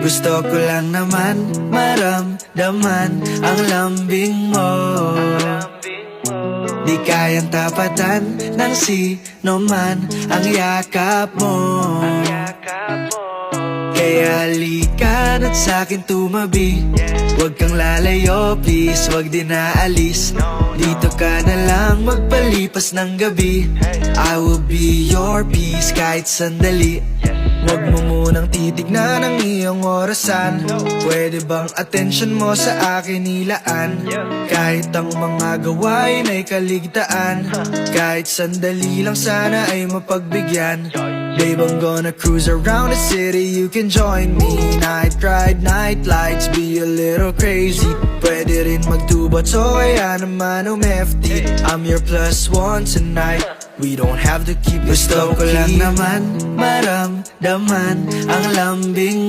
Gusto ko lang naman maramdaman ang lambing mo. Di kayang tapatan ng sino man ang yakap mo. Kaya halika na't sa'kin tumabi. Huwag kang lalayo, please, huwag din naalis. Dito ka na lang magpalipas ng gabi. I will be your peace kahit sandali. Huwag mo munang titignan ang iyong orasan. Pwede bang attention mo sa akin ilaan? Kahit ang mga gawain ay kaligtaan, kahit sandali lang sana ay mapagbigyan. Babe, I'm gonna cruise around the city, you can join me. Night ride, night lights, be a little crazy. Pwede rin magtubat, so kaya naman umefty. I'm your plus one tonight, we don't have to keep. Gusto ko lang naman maramdaman ang lambing